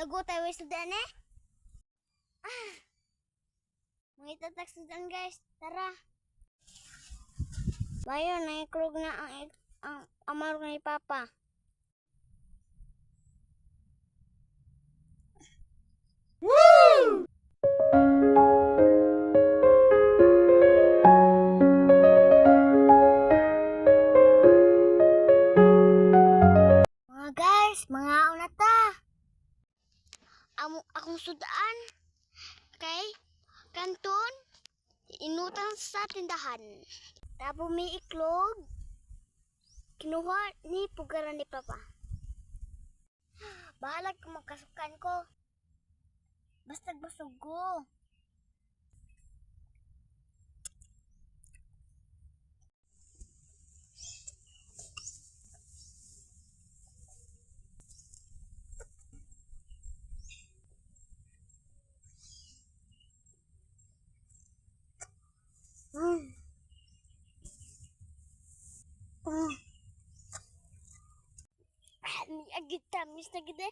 Lago tayo sudan eh. Mga itatak sudan guys. Tara. Bayo, naikrog na ang amarog ni Papa. Woo! Mga guys, mga unata. Akong sudan kay kanton inutang sa tindahan. Tapos may iklog. Kinuha ni pugaran ni Papa. Bahalag kung magkasukan ko. Basta busog ko. Ni agit tamis na gede.